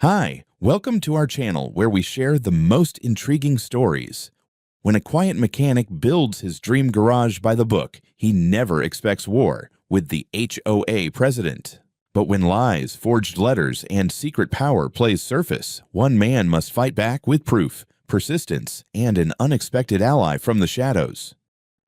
Hi, welcome to our channel where we share the most intriguing stories. When a quiet mechanic builds his dream garage by the book, he never expects war with the HOA president. But when lies, forged letters, and secret power plays surface, one man must fight back with proof, persistence, and an unexpected ally from the shadows.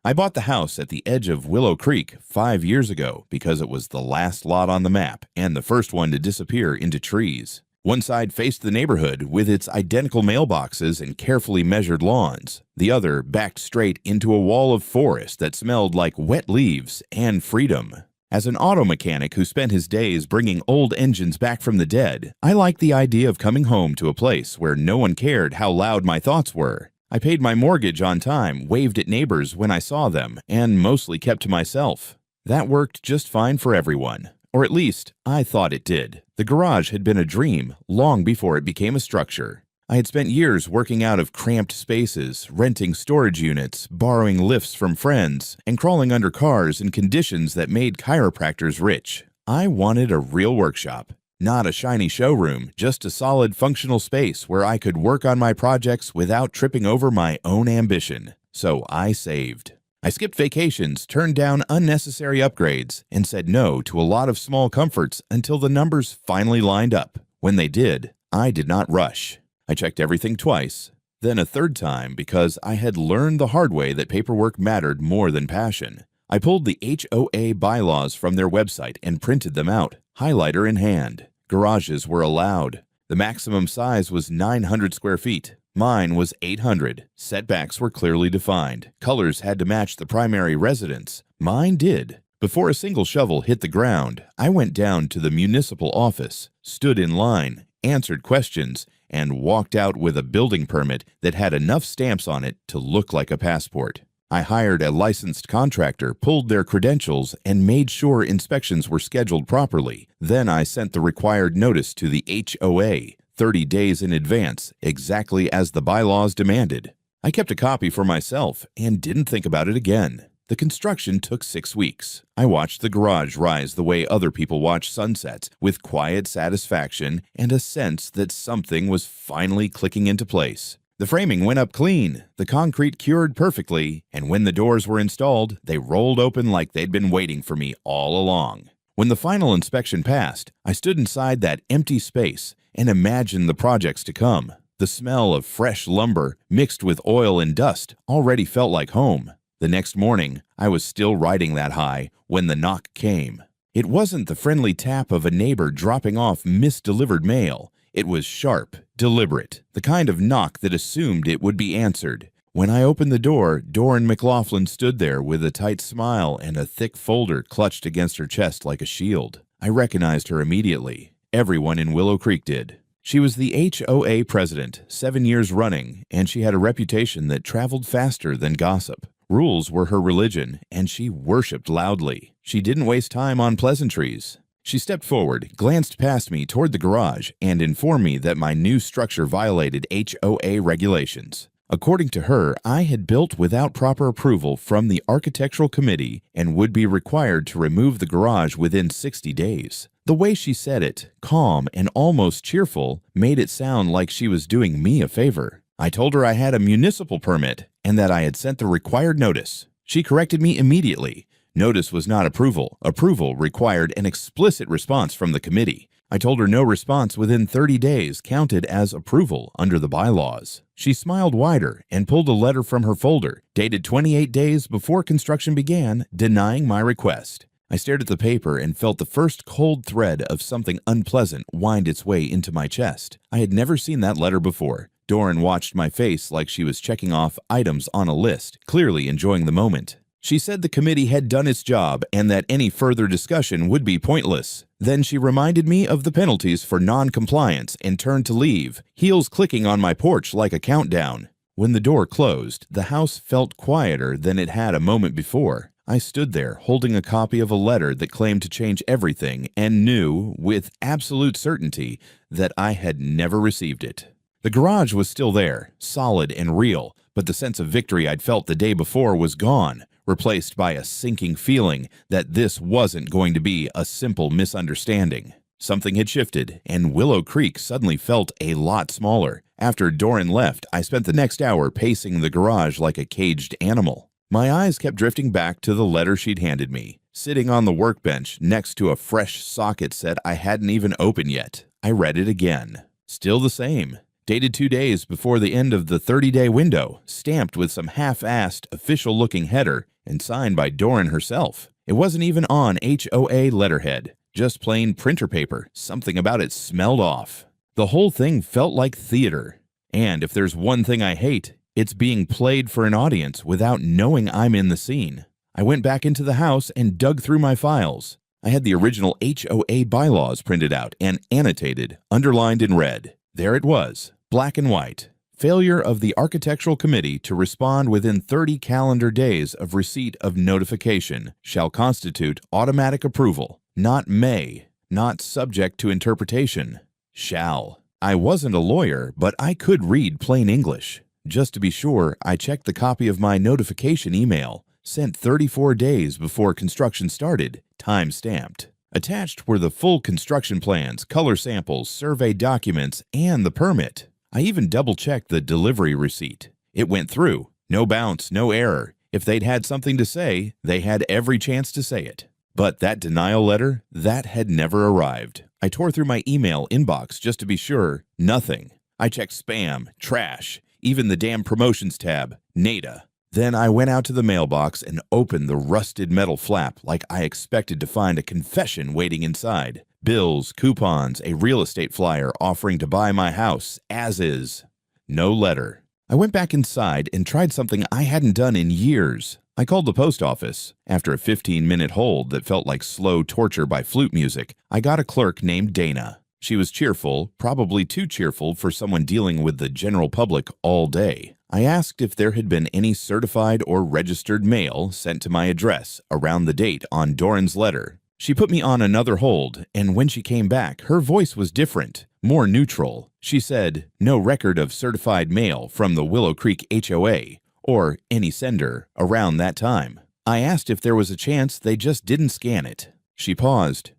I bought the house at the edge of Willow Creek 5 years ago because it was the last lot on the map and the first one to disappear into trees. One side faced the neighborhood with its identical mailboxes and carefully measured lawns. The other backed straight into a wall of forest that smelled like wet leaves and freedom. As an auto mechanic who spent his days bringing old engines back from the dead, I liked the idea of coming home to a place where no one cared how loud my thoughts were. I paid my mortgage on time, waved at neighbors when I saw them, and mostly kept to myself. That worked just fine for everyone. Or at least, I thought it did. The garage had been a dream long before it became a structure. I had spent years working out of cramped spaces, renting storage units, borrowing lifts from friends, and crawling under cars in conditions that made chiropractors rich. I wanted a real workshop. Not a shiny showroom, just a solid functional space where I could work on my projects without tripping over my own ambition. So I saved. I skipped vacations, turned down unnecessary upgrades, and said no to a lot of small comforts until the numbers finally lined up. When they did, I did not rush. I checked everything twice, then a third time because I had learned the hard way that paperwork mattered more than passion. I pulled the HOA bylaws from their website and printed them out, highlighter in hand. Garages were allowed. The maximum size was 900 square feet. Mine was 800. Setbacks were clearly defined. Colors had to match the primary residence. Mine did. Before a single shovel hit the ground, I went down to the municipal office, stood in line, answered questions, and walked out with a building permit that had enough stamps on it to look like a passport. I hired a licensed contractor, pulled their credentials, and made sure inspections were scheduled properly. Then I sent the required notice to the HOA, 30 days in advance, exactly as the bylaws demanded. I kept a copy for myself and didn't think about it again. The construction took 6 weeks. I watched the garage rise the way other people watch sunsets, with quiet satisfaction and a sense that something was finally clicking into place. The framing went up clean, the concrete cured perfectly, and when the doors were installed, they rolled open like they'd been waiting for me all along. When the final inspection passed, I stood inside that empty space and imagined the projects to come. The smell of fresh lumber mixed with oil and dust already felt like home. The next morning, I was still riding that high when the knock came. It wasn't the friendly tap of a neighbor dropping off misdelivered mail. It was sharp, deliberate, the kind of knock that assumed it would be answered. When I opened the door, Doran McLaughlin stood there with a tight smile and a thick folder clutched against her chest like a shield. I recognized her immediately. Everyone in Willow Creek did. She was the HOA president, 7 years running, and she had a reputation that traveled faster than gossip. Rules were her religion, and she worshipped loudly. She didn't waste time on pleasantries. She stepped forward, glanced past me toward the garage, and informed me that my new structure violated HOA regulations. According to her, I had built without proper approval from the architectural committee and would be required to remove the garage within 60 days. The way she said it, calm and almost cheerful, made it sound like she was doing me a favor. I told her I had a municipal permit and that I had sent the required notice. She corrected me immediately. Notice was not approval. Approval required an explicit response from the committee. I told her no response within 30 days counted as approval under the bylaws. She smiled wider and pulled a letter from her folder, dated 28 days before construction began, denying my request. I stared at the paper and felt the first cold thread of something unpleasant wind its way into my chest. I had never seen that letter before. Doran watched my face like she was checking off items on a list, clearly enjoying the moment. She said the committee had done its job and that any further discussion would be pointless. Then she reminded me of the penalties for non-compliance and turned to leave, heels clicking on my porch like a countdown. When the door closed, the house felt quieter than it had a moment before. I stood there holding a copy of a letter that claimed to change everything and knew, with absolute certainty, that I had never received it. The garage was still there, solid and real, but the sense of victory I'd felt the day before was gone, replaced by a sinking feeling that this wasn't going to be a simple misunderstanding. Something had shifted, and Willow Creek suddenly felt a lot smaller. After Doran left, I spent the next hour pacing the garage like a caged animal. My eyes kept drifting back to the letter she'd handed me, sitting on the workbench next to a fresh socket set I hadn't even opened yet. I read it again. Still the same. Dated 2 days before the end of the 30-day window, stamped with some half-assed, official-looking header, and signed by Doran herself. It wasn't even on HOA letterhead, just plain printer paper. Something about it smelled off. The whole thing felt like theater. And if there's one thing I hate, it's being played for an audience without knowing I'm in the scene. I went back into the house and dug through my files. I had the original HOA bylaws printed out and annotated, underlined in red. There it was, black and white. Failure of the Architectural Committee to respond within 30 calendar days of receipt of notification shall constitute automatic approval. Not may, not subject to interpretation. Shall. I wasn't a lawyer, but I could read plain English. Just to be sure, I checked the copy of my notification email, sent 34 days before construction started, time-stamped. Attached were the full construction plans, color samples, survey documents, and the permit. I even double-checked the delivery receipt. It went through. No bounce, no error. If they'd had something to say, they had every chance to say it. But that denial letter, that had never arrived. I tore through my email inbox just to be sure. Nothing. I checked spam, trash, even the damn promotions tab. Nada. Then I went out to the mailbox and opened the rusted metal flap like I expected to find a confession waiting inside. Bills, coupons, a real estate flyer offering to buy my house, as is. No letter. I went back inside and tried something I hadn't done in years. I called the post office. After a 15-minute hold that felt like slow torture by flute music, I got a clerk named Dana. She was cheerful, probably too cheerful for someone dealing with the general public all day. I asked if there had been any certified or registered mail sent to my address around the date on Doran's letter. She put me on another hold, and when she came back, her voice was different, more neutral. She said, "No record of certified mail from the Willow Creek HOA, or any sender, around that time." I asked if there was a chance they just didn't scan it. She paused.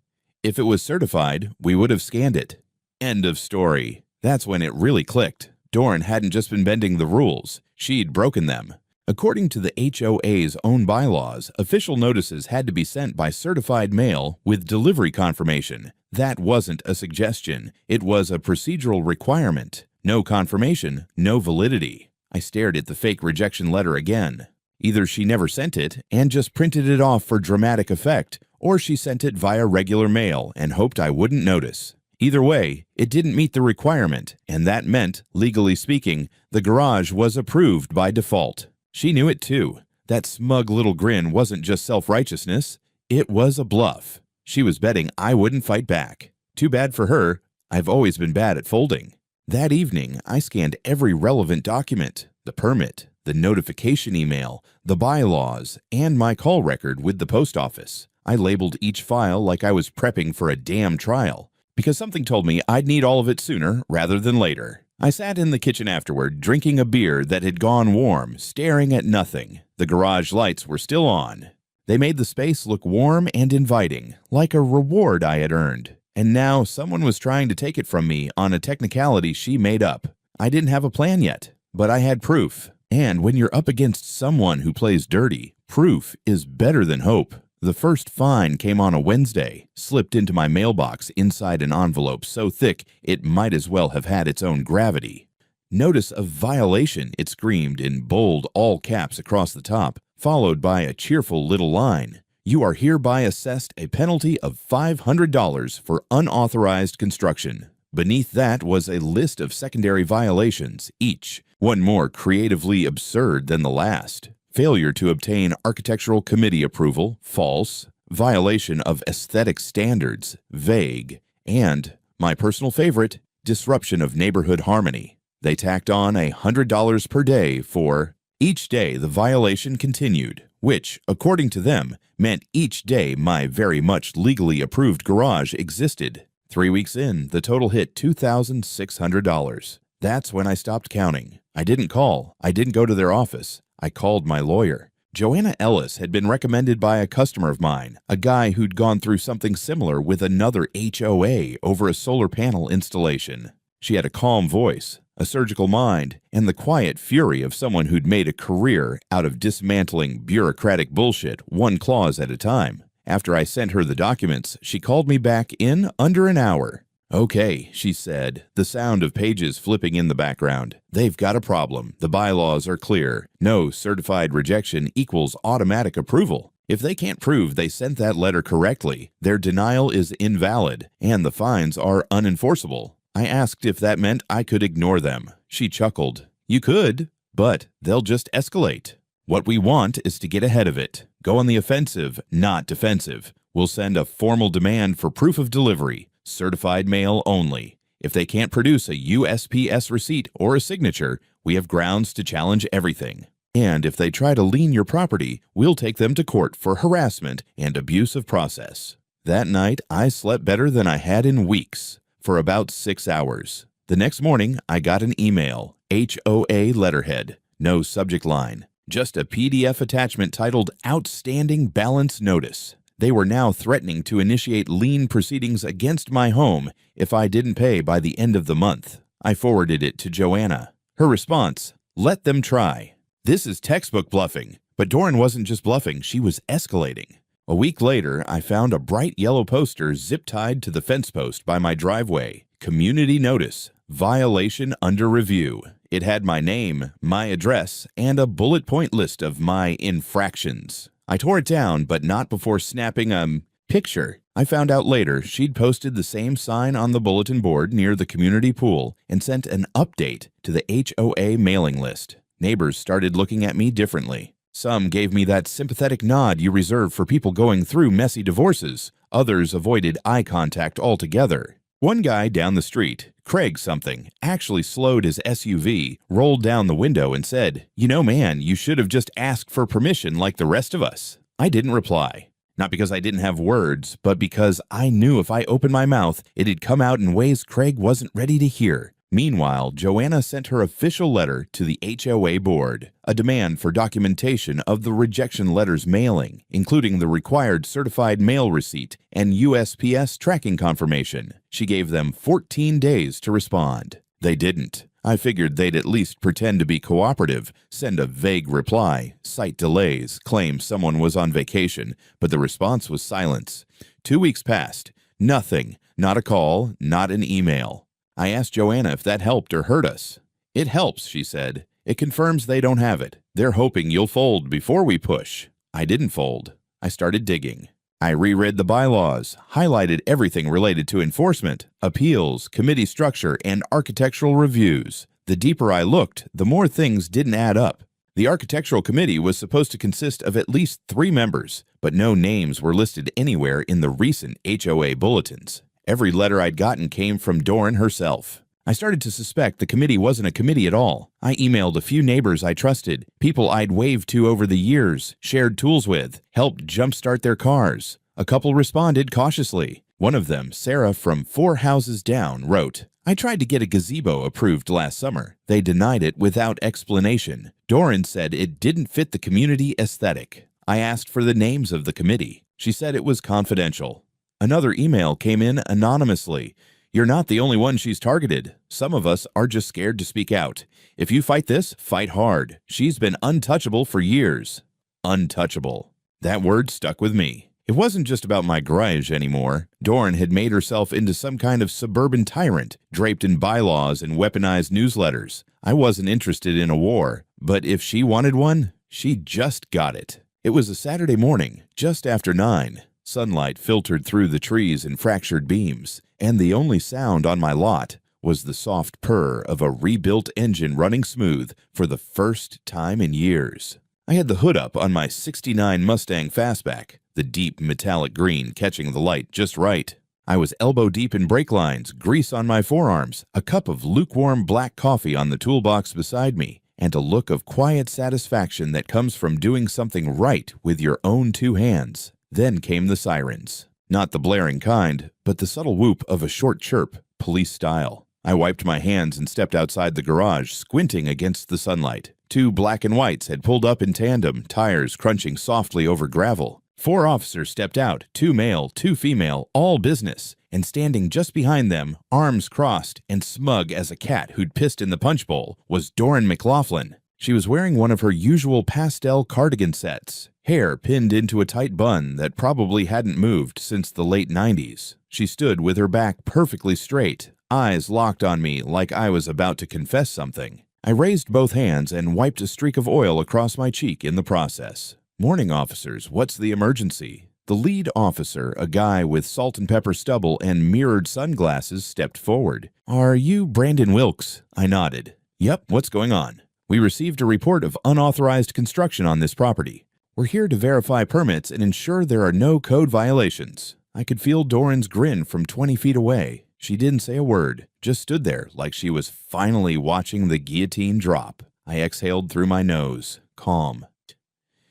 "If it was certified, we would have scanned it." End of story. That's when it really clicked. Doran hadn't just been bending the rules, she'd broken them. According to the HOA's own bylaws, official notices had to be sent by certified mail with delivery confirmation. That wasn't a suggestion, it was a procedural requirement. No confirmation, no validity. I stared at the fake rejection letter again. Either she never sent it and just printed it off for dramatic effect, or she sent it via regular mail and hoped I wouldn't notice. Either way, it didn't meet the requirement, and that meant, legally speaking, the garage was approved by default. She knew it too. That smug little grin wasn't just self-righteousness, it was a bluff. She was betting I wouldn't fight back. Too bad for her, I've always been bad at folding. That evening, I scanned every relevant document, the permit, the notification email, the bylaws, and my call record with the post office. I labeled each file like I was prepping for a damn trial, because something told me I'd need all of it sooner rather than later. I sat in the kitchen afterward, drinking a beer that had gone warm, staring at nothing. The garage lights were still on. They made the space look warm and inviting, like a reward I had earned. And now someone was trying to take it from me on a technicality she made up. I didn't have a plan yet, but I had proof. And when you're up against someone who plays dirty, proof is better than hope. The first fine came on a Wednesday, slipped into my mailbox inside an envelope so thick it might as well have had its own gravity. "Notice of violation," it screamed in bold all caps across the top, followed by a cheerful little line. "You are hereby assessed a penalty of $500 for unauthorized construction." Beneath that was a list of secondary violations, each one more creatively absurd than the last. Failure to obtain architectural committee approval, false. Violation of aesthetic standards, vague. And, my personal favorite, disruption of neighborhood harmony. They tacked on $100 per day for each day the violation continued, which, according to them, meant each day my very much legally approved garage existed. 3 weeks in, the total hit $2,600. That's when I stopped counting. I didn't call. I didn't go to their office. I called my lawyer. Joanna Ellis had been recommended by a customer of mine, a guy who'd gone through something similar with another HOA over a solar panel installation. She had a calm voice, a surgical mind, and the quiet fury of someone who'd made a career out of dismantling bureaucratic bullshit one clause at a time. After I sent her the documents, she called me back in under an hour. "Okay," she said, the sound of pages flipping in the background. "They've got a problem. The bylaws are clear. No certified rejection equals automatic approval. If they can't prove they sent that letter correctly, their denial is invalid, and the fines are unenforceable." I asked if that meant I could ignore them. She chuckled. "You could, but they'll just escalate. What we want is to get ahead of it. Go on the offensive, not defensive. We'll send a formal demand for proof of delivery. Certified mail only. If they can't produce a USPS receipt or a signature, we have grounds to challenge everything. And if they try to lien your property, we'll take them to court for harassment and abuse of process." That night, I slept better than I had in weeks, for about 6 hours. The next morning, I got an email, HOA letterhead, no subject line, just a PDF attachment titled Outstanding Balance Notice. They were now threatening to initiate lien proceedings against my home if I didn't pay by the end of the month. I forwarded it to Joanna. Her response, "Let them try." This is textbook bluffing. But Doran wasn't just bluffing, she was escalating. A week later, I found a bright yellow poster zip-tied to the fence post by my driveway. Community notice, violation under review. It had my name, my address, and a bullet point list of my infractions. I tore it down, but not before snapping a picture. I found out later she'd posted the same sign on the bulletin board near the community pool and sent an update to the HOA mailing list. Neighbors started looking at me differently. Some gave me that sympathetic nod you reserve for people going through messy divorces. Others avoided eye contact altogether. One guy down the street, Craig something, actually slowed his SUV, rolled down the window and said, "You know, man, you should have just asked for permission like the rest of us." I didn't reply. Not because I didn't have words, but because I knew if I opened my mouth, it'd come out in ways Craig wasn't ready to hear. Meanwhile, Joanna sent her official letter to the HOA board, a demand for documentation of the rejection letter's mailing, including the required certified mail receipt and USPS tracking confirmation. She gave them 14 days to respond. They didn't. I figured they'd at least pretend to be cooperative, send a vague reply, cite delays, claim someone was on vacation, but the response was silence. 2 weeks passed. Nothing. Not a call, not an email. I asked Joanna if that helped or hurt us. "It helps," she said. "It confirms they don't have it. They're hoping you'll fold before we push." I didn't fold. I started digging. I reread the bylaws, highlighted everything related to enforcement, appeals, committee structure, and architectural reviews. The deeper I looked, the more things didn't add up. The architectural committee was supposed to consist of at least 3 members, but no names were listed anywhere in the recent HOA bulletins. Every letter I'd gotten came from Doran herself. I started to suspect the committee wasn't a committee at all. I emailed a few neighbors I trusted, people I'd waved to over the years, shared tools with, helped jumpstart their cars. A couple responded cautiously. One of them, Sarah from 4 houses down, wrote, "I tried to get a gazebo approved last summer. They denied it without explanation. Doran said it didn't fit the community aesthetic. I asked for the names of the committee. She said it was confidential." Another email came in anonymously. "You're not the only one she's targeted. Some of us are just scared to speak out. If you fight this, fight hard. She's been untouchable for years." Untouchable. That word stuck with me. It wasn't just about my grudge anymore. Doran had made herself into some kind of suburban tyrant, draped in bylaws and weaponized newsletters. I wasn't interested in a war, but if she wanted one, she just got it. It was a Saturday morning, just after 9. Sunlight filtered through the trees and fractured beams, and the only sound on my lot was the soft purr of a rebuilt engine running smooth for the first time in years. I had the hood up on my '69 Mustang Fastback, the deep metallic green catching the light just right. I was elbow deep in brake lines, grease on my forearms, a cup of lukewarm black coffee on the toolbox beside me, and a look of quiet satisfaction that comes from doing something right with your own 2 hands. Then came the sirens. Not the blaring kind, but the subtle whoop of a short chirp, police style. I wiped my hands and stepped outside the garage, squinting against the sunlight. 2 black and whites had pulled up in tandem, tires crunching softly over gravel. 4 officers stepped out, 2 male, 2 female, all business. And standing just behind them, arms crossed and smug as a cat who'd pissed in the punch bowl, was Doran McLaughlin. She was wearing one of her usual pastel cardigan sets, hair pinned into a tight bun that probably hadn't moved since the late 90s. She stood with her back perfectly straight, eyes locked on me like I was about to confess something. I raised both hands and wiped a streak of oil across my cheek in the process. "Morning, officers. What's the emergency?" The lead officer, a guy with salt and pepper stubble and mirrored sunglasses, stepped forward. "Are you Brandon Wilkes?" I nodded. "Yep, what's going on?" "We received a report of unauthorized construction on this property. We're here to verify permits and ensure there are no code violations." I could feel Doran's grin from 20 feet away. She didn't say a word, just stood there like she was finally watching the guillotine drop. I exhaled through my nose, calm.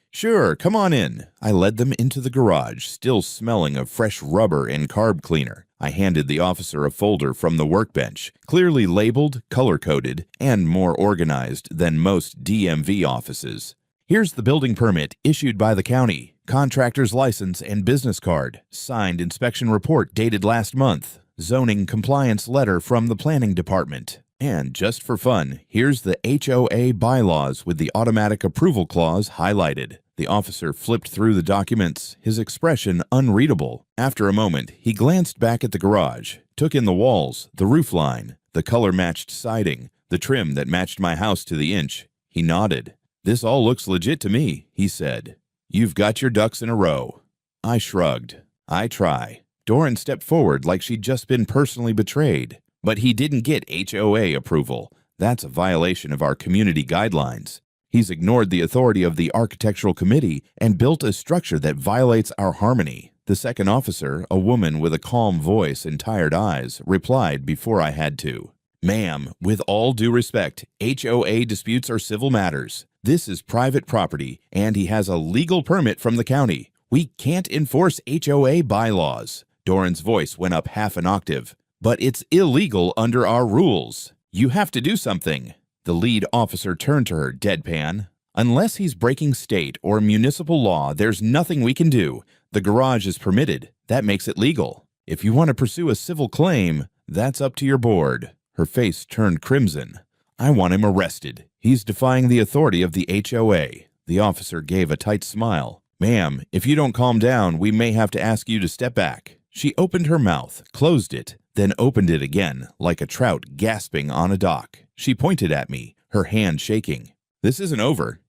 "Sure, come on in." I led them into the garage, still smelling of fresh rubber and carb cleaner. I handed the officer a folder from the workbench, clearly labeled, color-coded, and more organized than most DMV offices. "Here's the building permit issued by the county, contractor's license and business card, signed inspection report dated last month, zoning compliance letter from the planning department. And just for fun, here's the HOA bylaws with the automatic approval clause highlighted." The officer flipped through the documents, his expression unreadable. After a moment, he glanced back at the garage, took in the walls, the roof line, the color-matched siding, the trim that matched my house to the inch. He nodded. "This all looks legit to me," he said. "You've got your ducks in a row." I shrugged. "I try." Doran stepped forward like she'd just been personally betrayed. "But he didn't get HOA approval. That's a violation of our community guidelines. He's ignored the authority of the architectural committee and built a structure that violates our harmony." The second officer, a woman with a calm voice and tired eyes, replied before I had to. "Ma'am, with all due respect, HOA disputes are civil matters. This is private property, and he has a legal permit from the county. We can't enforce HOA bylaws." Doran's voice went up half an octave. "But it's illegal under our rules. You have to do something." The lead officer turned to her, deadpan. "Unless he's breaking state or municipal law, there's nothing we can do. The garage is permitted. That makes it legal. If you want to pursue a civil claim, that's up to your board." Her face turned crimson. "I want him arrested. He's defying the authority of the HOA." The officer gave a tight smile. "Ma'am, if you don't calm down, we may have to ask you to step back." She opened her mouth, closed it, then opened it again, like a trout gasping on a dock. She pointed at me, her hand shaking. "This isn't over."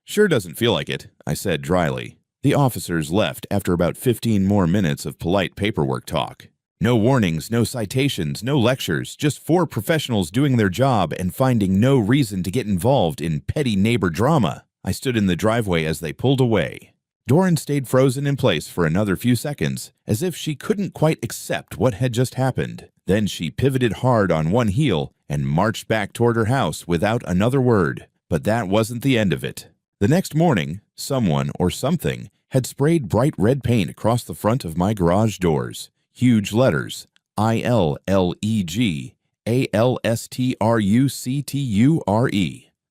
"Sure doesn't feel like it," I said dryly. The officers left after about 15 more minutes of polite paperwork talk. No warnings, no citations, no lectures, just 4 professionals doing their job and finding no reason to get involved in petty neighbor drama. I stood in the driveway as they pulled away. Doran stayed frozen in place for another few seconds, as if she couldn't quite accept what had just happened. Then she pivoted hard on one heel and marched back toward her house without another word. But that wasn't the end of it. The next morning, someone or something had sprayed bright red paint across the front of my garage doors. Huge letters, ILLEG, ALSTRUCTURE.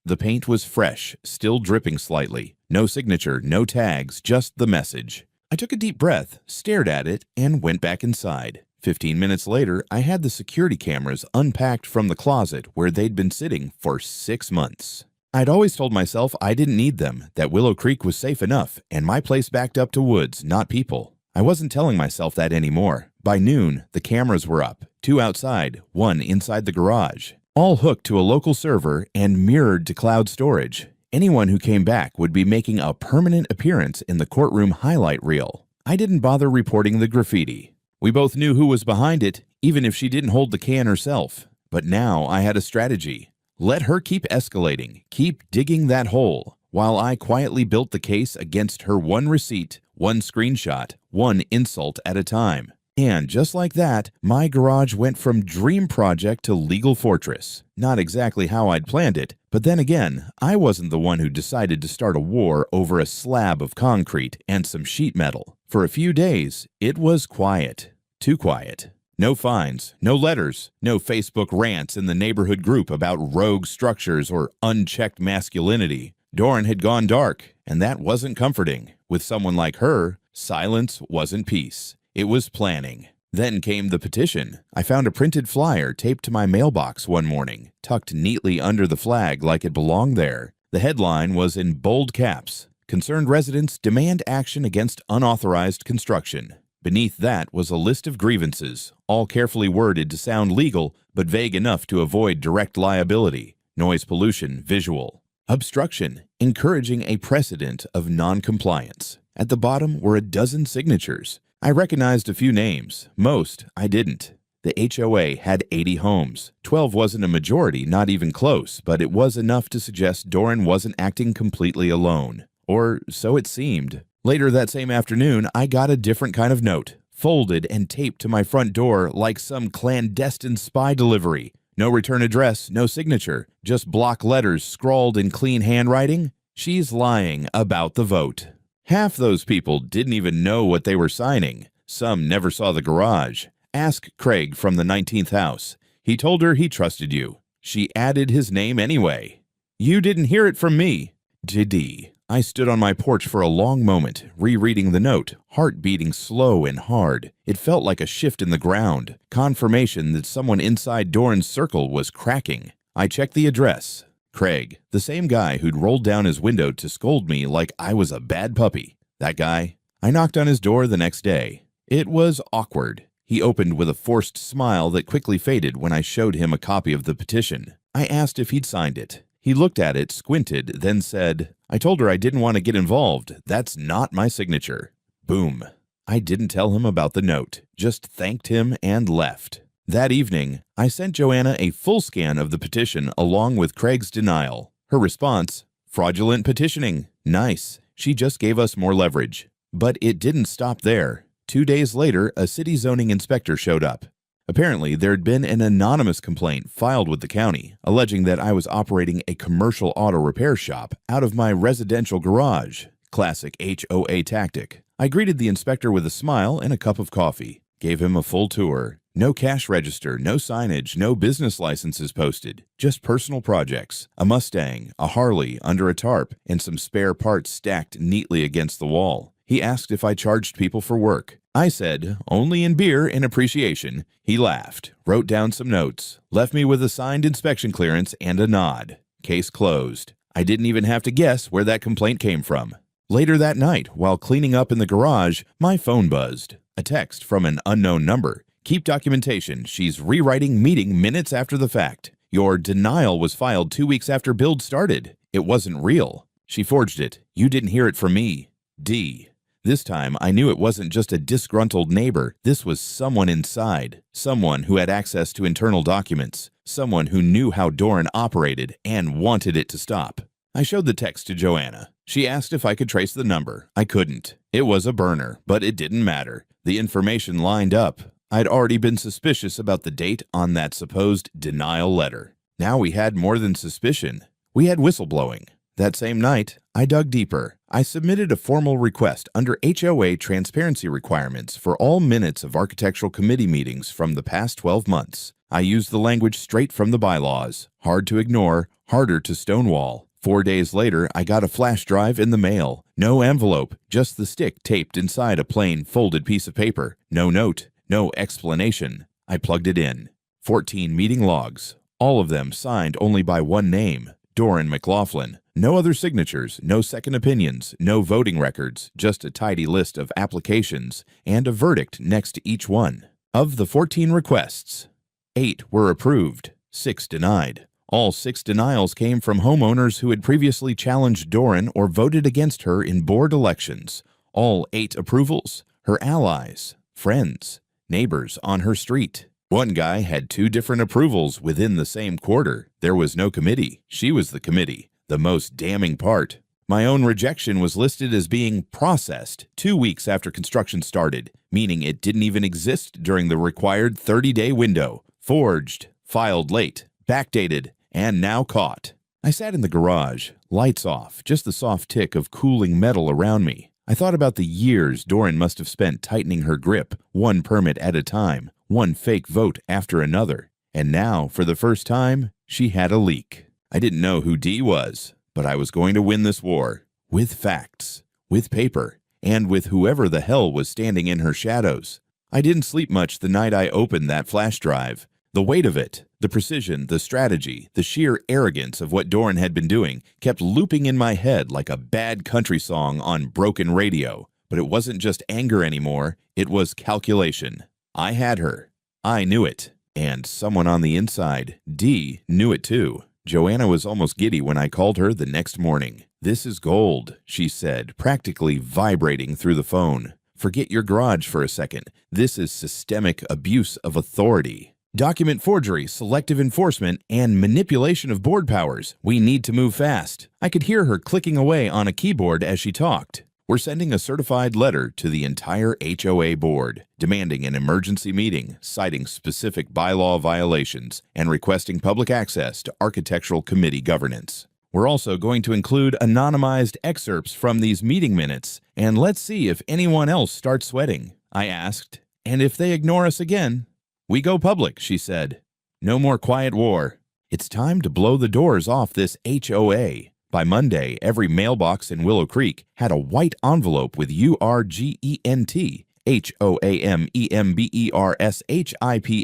The paint was fresh, still dripping slightly. No signature, no tags, just the message. I took a deep breath, stared at it, and went back inside. 15 minutes later, I had the security cameras unpacked from the closet where they'd been sitting for 6 months. I'd always told myself I didn't need them, that Willow Creek was safe enough, and my place backed up to woods, not people. I wasn't telling myself that anymore. By noon, the cameras were up, 2 outside, 1 inside the garage, all hooked to a local server and mirrored to cloud storage. Anyone who came back would be making a permanent appearance in the courtroom highlight reel. I didn't bother reporting the graffiti. We both knew who was behind it, even if she didn't hold the can herself. But now I had a strategy. Let her keep escalating, keep digging that hole, while I quietly built the case against her 1 receipt, 1 screenshot, 1 insult at a time. And just like that, my garage went from dream project to legal fortress. Not exactly how I'd planned it, but then again, I wasn't the one who decided to start a war over a slab of concrete and some sheet metal. For a few days, it was quiet. Too quiet. No fines, no letters, no Facebook rants in the neighborhood group about rogue structures or unchecked masculinity. Doran had gone dark, and that wasn't comforting. With someone like her, silence wasn't peace. It was planning. Then came the petition. I found a printed flyer taped to my mailbox one morning, tucked neatly under the flag like it belonged there. The headline was in bold caps, "Concerned residents demand action against unauthorized construction." Beneath that was a list of grievances, all carefully worded to sound legal, but vague enough to avoid direct liability. Noise pollution, visual. Obstruction, encouraging a precedent of non-compliance. At the bottom were a dozen signatures. I recognized a few names. Most I didn't. The HOA had 80 homes. 12 wasn't a majority, not even close, but it was enough to suggest Doran wasn't acting completely alone. Or so it seemed. Later that same afternoon, I got a different kind of note, folded and taped to my front door like some clandestine spy delivery. No return address, no signature, just block letters scrawled in clean handwriting. She's lying about the vote. Half those people didn't even know what they were signing. Some never saw the garage. Ask Craig from the 19th house. He told her he trusted you. She added his name anyway. You didn't hear it from me. JD. I stood on my porch for a long moment, rereading the note, heart beating slow and hard. It felt like a shift in the ground, confirmation that someone inside Doran's circle was cracking. I checked the address. Craig, the same guy who'd rolled down his window to scold me like I was a bad puppy. That guy. I knocked on his door the next day. It was awkward. He opened with a forced smile that quickly faded when I showed him a copy of the petition. I asked if he'd signed it. He looked at it, squinted, then said, "I told her I didn't want to get involved. That's not my signature." Boom. I didn't tell him about the note, just thanked him and left. That evening, I sent Joanna a full scan of the petition along with Craig's denial. Her response, "Fraudulent petitioning. Nice. She just gave us more leverage." But it didn't stop there. 2 days later, a city zoning inspector showed up. Apparently, there had been an anonymous complaint filed with the county, alleging that I was operating a commercial auto repair shop out of my residential garage. Classic HOA tactic. I greeted the inspector with a smile and a cup of coffee. Gave him a full tour. No cash register, no signage, no business licenses posted. Just personal projects. A Mustang, a Harley under a tarp, and some spare parts stacked neatly against the wall. He asked if I charged people for work. I said, only in beer and appreciation. He laughed, wrote down some notes, left me with a signed inspection clearance and a nod. Case closed. I didn't even have to guess where that complaint came from. Later that night, while cleaning up in the garage, my phone buzzed. A text from an unknown number. Keep documentation. She's rewriting meeting minutes after the fact. Your denial was filed 2 weeks after build started. It wasn't real. She forged it. You didn't hear it from me. D. This time, I knew it wasn't just a disgruntled neighbor. This was someone inside. Someone who had access to internal documents. Someone who knew how Doran operated and wanted it to stop. I showed the text to Joanna. She asked if I could trace the number. I couldn't. It was a burner, but it didn't matter. The information lined up. I'd already been suspicious about the date on that supposed denial letter. Now we had more than suspicion. We had whistleblowing. That same night, I dug deeper. I submitted a formal request under HOA transparency requirements for all minutes of architectural committee meetings from the past 12 months. I used the language straight from the bylaws. Hard to ignore, harder to stonewall. 4 days later, I got a flash drive in the mail. No envelope, just the stick taped inside a plain, folded piece of paper. No note, no explanation. I plugged it in. 14 meeting logs, all of them signed only by one name, Doran McLaughlin. No other signatures, no second opinions, no voting records, just a tidy list of applications and a verdict next to each one. Of the 14 requests, 8 were approved, 6 denied. All 6 denials came from homeowners who had previously challenged Doran or voted against her in board elections. All 8 approvals, her allies, friends, neighbors on her street. One guy had 2 different approvals within the same quarter. There was no committee. She was the committee. The most damning part. My own rejection was listed as being processed 2 weeks after construction started, meaning it didn't even exist during the required 30-day window. Forged, filed late, backdated, and now caught. I sat in the garage, lights off, just the soft tick of cooling metal around me. I thought about the years Doran must have spent tightening her grip, one permit at a time, one fake vote after another. And now, for the first time, she had a leak. I didn't know who Dee was, but I was going to win this war. With facts, with paper, and with whoever the hell was standing in her shadows. I didn't sleep much the night I opened that flash drive. The weight of it, the precision, the strategy, the sheer arrogance of what Doran had been doing kept looping in my head like a bad country song on broken radio. But it wasn't just anger anymore, it was calculation. I had her. I knew it. And someone on the inside, Dee, knew it too. Joanna was almost giddy when I called her the next morning. "This is gold," she said, practically vibrating through the phone. "Forget your garage for a second. This is systemic abuse of authority. Document forgery, selective enforcement, and manipulation of board powers. We need to move fast." I could hear her clicking away on a keyboard as she talked. "We're sending a certified letter to the entire HOA board, demanding an emergency meeting, citing specific bylaw violations, and requesting public access to architectural committee governance. We're also going to include anonymized excerpts from these meeting minutes, and let's see if anyone else starts sweating," I asked. "And if they ignore us again, we go public," she said. "No more quiet war. It's time to blow the doors off this HOA." By Monday, every mailbox in Willow Creek had a white envelope with URGENT,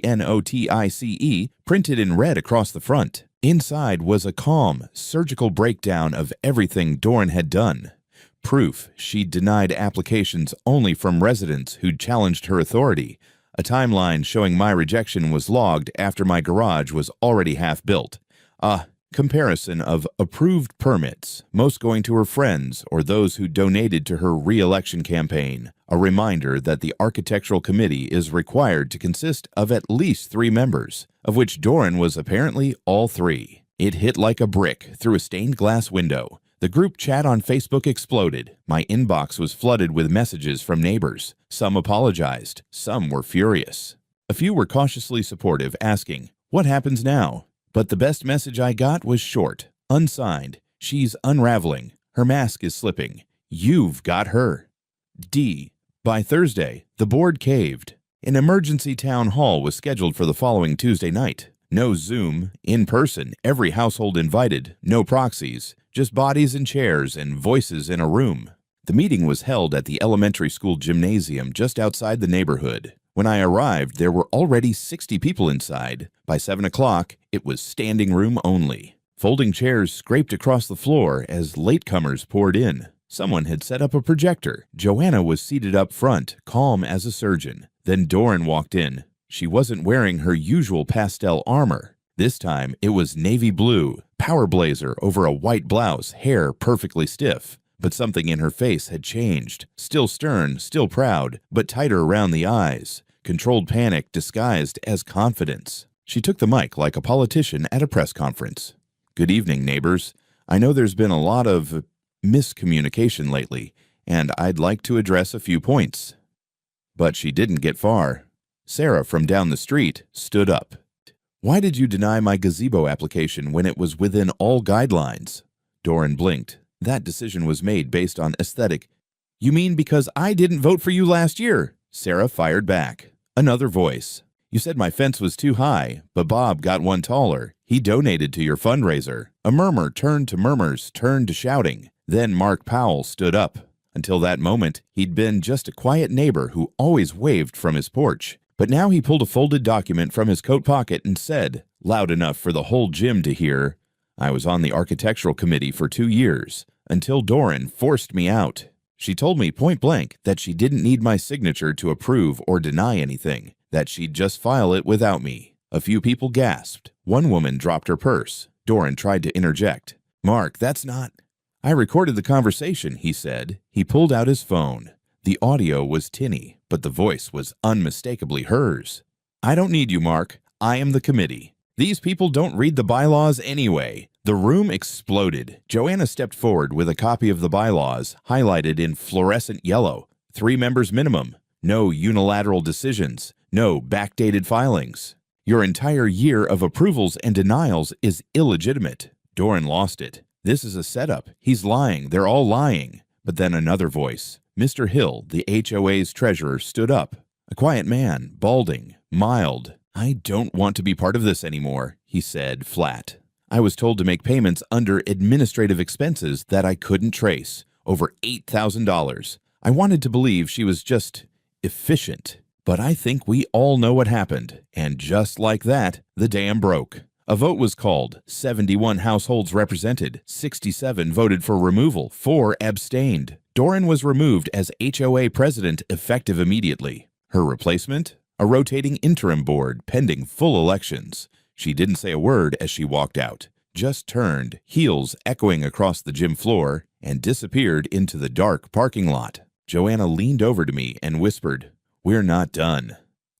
HOAMEMBERSHIPNOTICE printed in red across the front. Inside was a calm, surgical breakdown of everything Doran had done. Proof she'd denied applications only from residents who'd challenged her authority. A timeline showing my rejection was logged after my garage was already half built. Comparison of approved permits, most going to her friends or those who donated to her re-election campaign. A reminder that the architectural committee is required to consist of at least 3 members, of which Doran was apparently all 3. It hit like a brick through a stained glass window. The group chat on Facebook exploded. My inbox was flooded with messages from neighbors. Some apologized. Some were furious. A few were cautiously supportive, asking, "What happens now?" But the best message I got was short, unsigned. "She's unraveling. Her mask is slipping. You've got her." D. By Thursday, the board caved. An emergency town hall was scheduled for the following Tuesday night. No Zoom, in person, every household invited, no proxies, just bodies and chairs and voices in a room. The meeting was held at the elementary school gymnasium just outside the neighborhood. When I arrived, there were already 60 people inside. By 7 o'clock, it was standing room only. Folding chairs scraped across the floor as latecomers poured in. Someone had set up a projector. Joanna was seated up front, calm as a surgeon. Then Doran walked in. She wasn't wearing her usual pastel armor. This time, it was navy blue, power blazer over a white blouse, hair perfectly stiff. But something in her face had changed. Still stern, still proud, but tighter around the eyes. Controlled panic disguised as confidence. She took the mic like a politician at a press conference. "Good evening, neighbors. I know there's been a lot of miscommunication lately, and I'd like to address a few points." But she didn't get far. Sarah from down the street stood up. "Why did you deny my gazebo application when it was within all guidelines?" Doran blinked. "That decision was made based on aesthetic." "You mean because I didn't vote for you last year?" Sarah fired back. Another voice. "You said my fence was too high, but Bob got one taller. He donated to your fundraiser." A murmur turned to murmurs, turned to shouting. Then Mark Powell stood up. Until that moment, he'd been just a quiet neighbor who always waved from his porch. But now he pulled a folded document from his coat pocket and said, loud enough for the whole gym to hear, "I was on the architectural committee for 2 years, until Doran forced me out. She told me point blank that she didn't need my signature to approve or deny anything, that she'd just file it without me." A few people gasped. One woman dropped her purse. Doran tried to interject. "Mark, that's not—" "I recorded the conversation," he said. He pulled out his phone. The audio was tinny, but the voice was unmistakably hers. "I don't need you, Mark. I am the committee. These people don't read the bylaws anyway." The room exploded. Joanna stepped forward with a copy of the bylaws, highlighted in fluorescent yellow. 3 members minimum. No unilateral decisions. No backdated filings. Your entire year of approvals and denials is illegitimate. Doran lost it. "This is a setup. He's lying. They're all lying." But then another voice. Mr. Hill, the HOA's treasurer, stood up. A quiet man, balding, Mild. "I don't want to be part of this anymore," he said, flat. I was told to make payments under administrative expenses that I couldn't trace, over $8,000. I wanted to believe she was just efficient. But I think we all know what happened, and just like that, the dam broke. A vote was called, 71 households represented, 67 voted for removal, 4 abstained. Doran was removed as HOA president effective immediately. Her replacement? A rotating interim board pending full elections. She didn't say a word as she walked out, just turned, heels echoing across the gym floor, and disappeared into the dark parking lot. Joanna leaned over to me and whispered, "We're not done."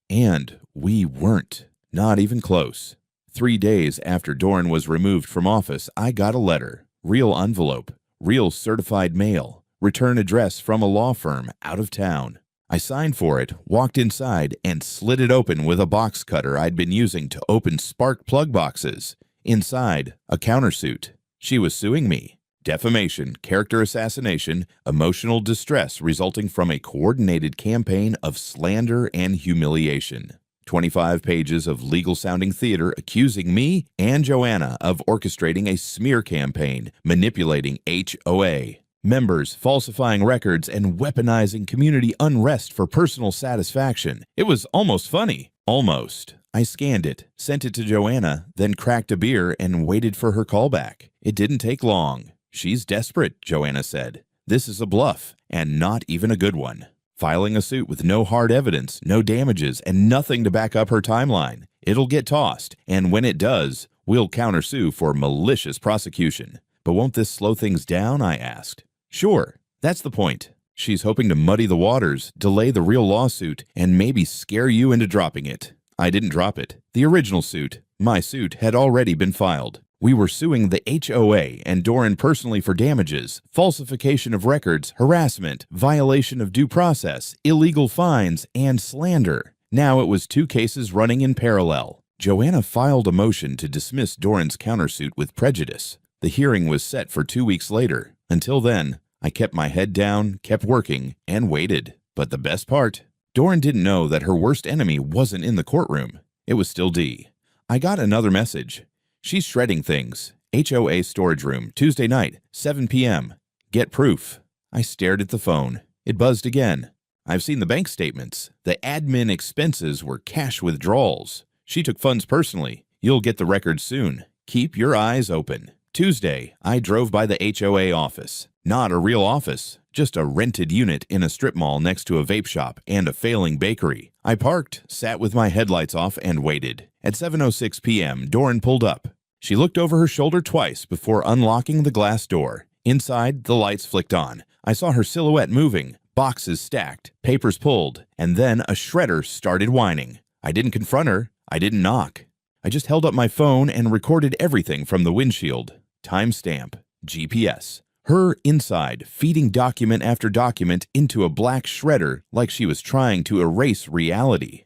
And we weren't. Not even close. 3 days after Doran was removed from office, I got a letter. Real envelope. Real certified mail. Return address from a law firm out of town. I signed for it, walked inside, and slid it open with a box cutter I'd been using to open spark plug boxes. Inside, a countersuit. She was suing me. Defamation, character assassination, emotional distress resulting from a coordinated campaign of slander and humiliation. 25 pages of legal-sounding theater accusing me and Joanna of orchestrating a smear campaign, manipulating HOA. Members falsifying records and weaponizing community unrest for personal satisfaction. It was almost funny. Almost. I scanned it, sent it to Joanna, then cracked a beer and waited for her callback. It didn't take long. "She's desperate," Joanna said. "This is a bluff, and not even a good one. Filing a suit with no hard evidence, no damages, and nothing to back up her timeline. It'll get tossed, and when it does, we'll countersue for malicious prosecution." "But won't this slow things down?" I asked. "Sure. That's the point. She's hoping to muddy the waters, delay the real lawsuit, and maybe scare you into dropping it." I didn't drop it. The original suit, my suit, had already been filed. We were suing the HOA and Doran personally for damages, falsification of records, harassment, violation of due process, illegal fines, and slander. Now it was 2 cases running in parallel. Joanna filed a motion to dismiss Doran's countersuit with prejudice. The hearing was set for 2 weeks later. Until then, I kept my head down, kept working, and waited. But the best part? Doran didn't know that her worst enemy wasn't in the courtroom. It was still Dee. I got another message. "She's shredding things. HOA storage room, Tuesday night, 7 p.m. Get proof." I stared at the phone. It buzzed again. "I've seen the bank statements. The admin expenses were cash withdrawals. She took funds personally. You'll get the records soon. Keep your eyes open." Tuesday, I drove by the HOA office. Not a real office, just a rented unit in a strip mall next to a vape shop and a failing bakery. I parked, sat with my headlights off, and waited. At 7:06 p.m., Doran pulled up. She looked over her shoulder twice before unlocking the glass door. Inside, the lights flicked on. I saw her silhouette moving, boxes stacked, papers pulled, and then a shredder started whining. I didn't confront her. I didn't knock. I just held up my phone and recorded everything from the windshield. Timestamp, GPS. Her inside, feeding document after document into a black shredder like she was trying to erase reality.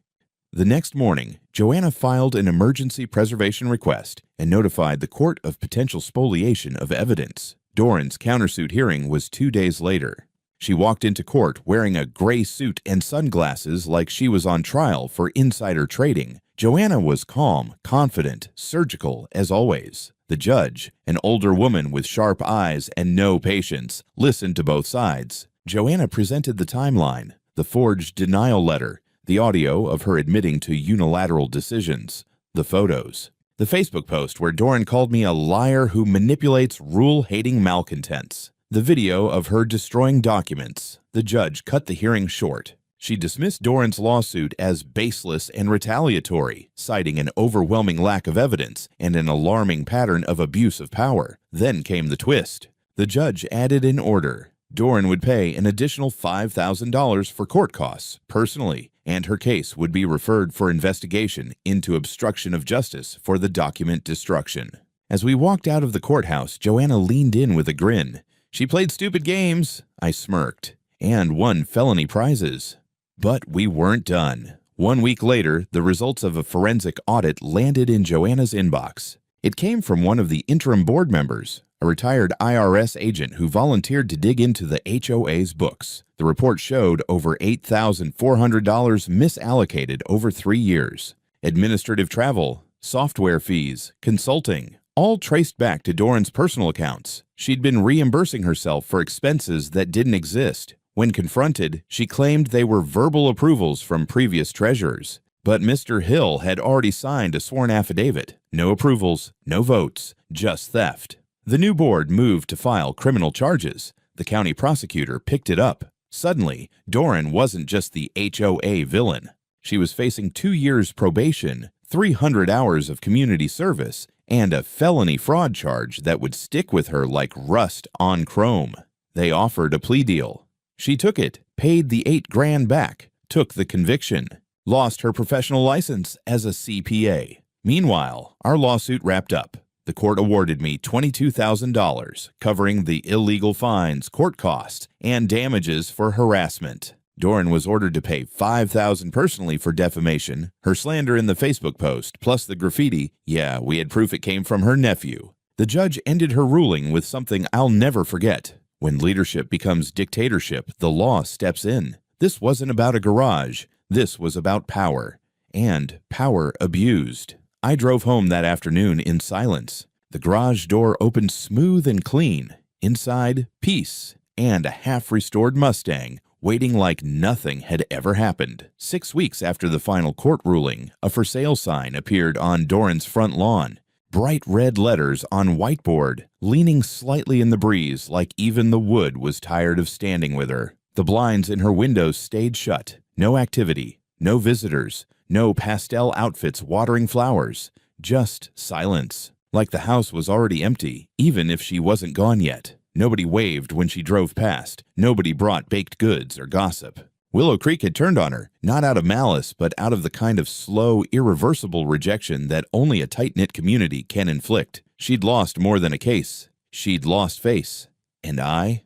The next morning, Joanna filed an emergency preservation request and notified the court of potential spoliation of evidence. Doran's countersuit hearing was 2 days later. She walked into court wearing a gray suit and sunglasses like she was on trial for insider trading. Joanna was calm, confident, surgical as always. The judge, an older woman with sharp eyes and no patience, listened to both sides. Joanna presented the timeline, the forged denial letter, the audio of her admitting to unilateral decisions, the photos, the Facebook post where Doran called me a liar who manipulates rule-hating malcontents, the video of her destroying documents. The judge cut the hearing short. She dismissed Doran's lawsuit as baseless and retaliatory, citing an overwhelming lack of evidence and an alarming pattern of abuse of power. Then came the twist. The judge added an order. Doran would pay an additional $5,000 for court costs, personally, and her case would be referred for investigation into obstruction of justice for the document destruction. As we walked out of the courthouse, Joanna leaned in with a grin. "She played stupid games," I smirked, "and won felony prizes." But we weren't done. 1 week later, the results of a forensic audit landed in Joanna's inbox. It came from one of the interim board members, a retired IRS agent who volunteered to dig into the HOA's books. The report showed over $8,400 misallocated over 3 years. Administrative travel, software fees, consulting, all traced back to Doran's personal accounts. She'd been reimbursing herself for expenses that didn't exist. When confronted, she claimed they were verbal approvals from previous treasurers. But Mr. Hill had already signed a sworn affidavit. No approvals, no votes, just theft. The new board moved to file criminal charges. The county prosecutor picked it up. Suddenly, Doran wasn't just the HOA villain. She was facing 2 years probation, 300 hours of community service, and a felony fraud charge that would stick with her like rust on chrome. They offered a plea deal. She took it, paid the $8,000 back, took the conviction, lost her professional license as a CPA. Meanwhile, our lawsuit wrapped up. The court awarded me $22,000, covering the illegal fines, court costs, and damages for harassment. Doran was ordered to pay $5,000 personally for defamation, her slander in the Facebook post, plus the graffiti. Yeah, we had proof it came from her nephew. The judge ended her ruling with something I'll never forget. When leadership becomes dictatorship, the law steps in. This wasn't about a garage. This was about power, and power abused. I drove home that afternoon in silence. The garage door opened smooth and clean. Inside, peace, and a half-restored Mustang, waiting like nothing had ever happened. 6 weeks after the final court ruling, a for sale sign appeared on Doran's front lawn. Bright red letters on whiteboard, leaning slightly in the breeze like even the wood was tired of standing with her. The blinds in her windows stayed shut. No activity, no visitors, no pastel outfits watering flowers, just silence. Like the house was already empty, even if she wasn't gone yet. Nobody waved when she drove past. Nobody brought baked goods or gossip. Willow Creek had turned on her, not out of malice, but out of the kind of slow, irreversible rejection that only a tight-knit community can inflict. She'd lost more than a case. She'd lost face. And I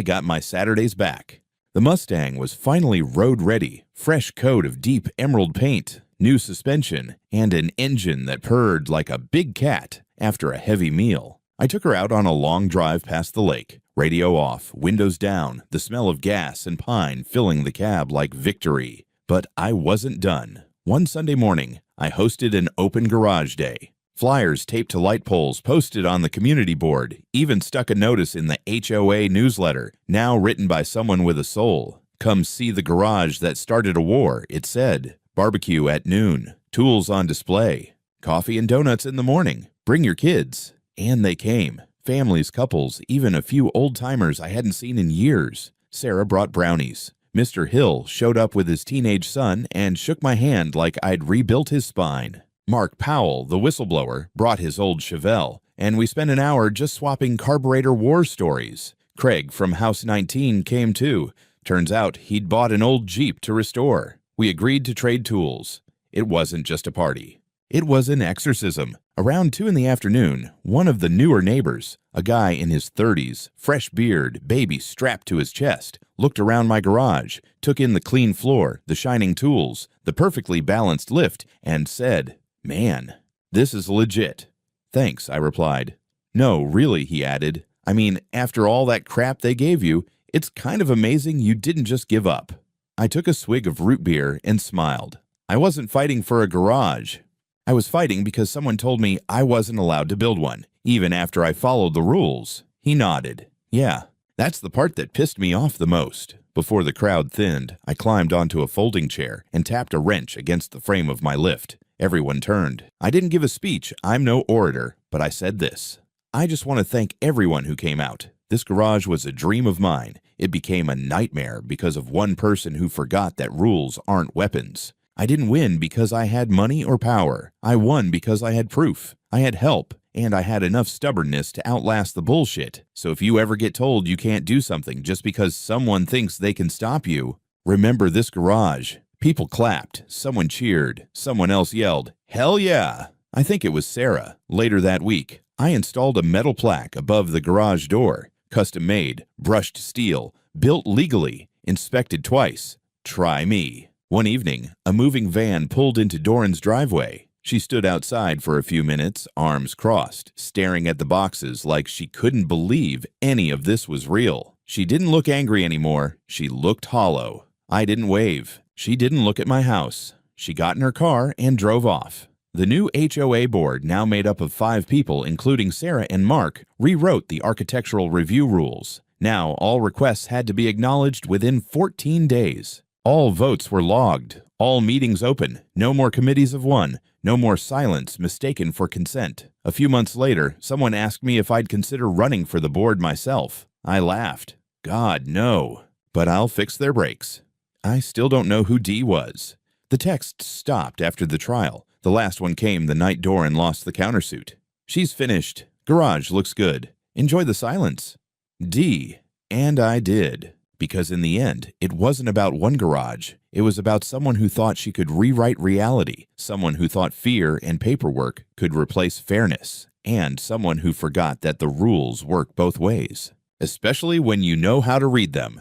got my Saturdays back. The Mustang was finally road-ready, fresh coat of deep emerald paint, new suspension, and an engine that purred like a big cat after a heavy meal. I took her out on a long drive past the lake, radio off, windows down, the smell of gas and pine filling the cab like victory. But I wasn't done. One Sunday morning, I hosted an open garage day. Flyers taped to light poles posted on the community board, even stuck a notice in the HOA newsletter, now written by someone with a soul. Come see the garage that started a war, it said. Barbecue at noon, tools on display, coffee and donuts in the morning. Bring your kids. And they came. Families, couples, even a few old-timers I hadn't seen in years. Sarah brought brownies. Mr. Hill showed up with his teenage son and shook my hand like I'd rebuilt his spine. Mark Powell, the whistleblower, brought his old Chevelle, and we spent an hour just swapping carburetor war stories. Craig from House 19 came too. Turns out he'd bought an old Jeep to restore. We agreed to trade tools. It wasn't just a party. It was an exorcism. Around 2 in the afternoon, one of the newer neighbors, a guy in his 30s, fresh beard, baby strapped to his chest, looked around my garage, took in the clean floor, the shining tools, the perfectly balanced lift, and said, "Man, this is legit." "Thanks," I replied. "No, really," he added. "I mean, after all that crap they gave you, it's kind of amazing you didn't just give up." I took a swig of root beer and smiled. I wasn't fighting for a garage. I was fighting because someone told me I wasn't allowed to build one, even after I followed the rules. He nodded. Yeah, that's the part that pissed me off the most. Before the crowd thinned, I climbed onto a folding chair and tapped a wrench against the frame of my lift. Everyone turned. I didn't give a speech. I'm no orator, but I said this. I just want to thank everyone who came out. This garage was a dream of mine. It became a nightmare because of one person who forgot that rules aren't weapons. I didn't win because I had money or power. I won because I had proof. I had help, and I had enough stubbornness to outlast the bullshit. So if you ever get told you can't do something just because someone thinks they can stop you, remember this garage. People clapped, someone cheered, someone else yelled, "Hell yeah!" I think it was Sarah. Later that week, I installed a metal plaque above the garage door, custom made, brushed steel, built legally, inspected twice. Try me. One evening, a moving van pulled into Doran's driveway. She stood outside for a few minutes, arms crossed, staring at the boxes like she couldn't believe any of this was real. She didn't look angry anymore. She looked hollow. I didn't wave. She didn't look at my house. She got in her car and drove off. The new HOA board, now made up of 5 people, including Sarah and Mark, rewrote the architectural review rules. Now, all requests had to be acknowledged within 14 days. All votes were logged. All meetings open. No more committees of one. No more silence mistaken for consent. A few months later, someone asked me if I'd consider running for the board myself. I laughed. God, no. But I'll fix their brakes. I still don't know who Dee was. The texts stopped after the trial. The last one came the night Doran lost the countersuit. She's finished. Garage looks good. Enjoy the silence. Dee. And I did. Because in the end, it wasn't about one garage. It was about someone who thought she could rewrite reality, someone who thought fear and paperwork could replace fairness, and someone who forgot that the rules work both ways, especially when you know how to read them.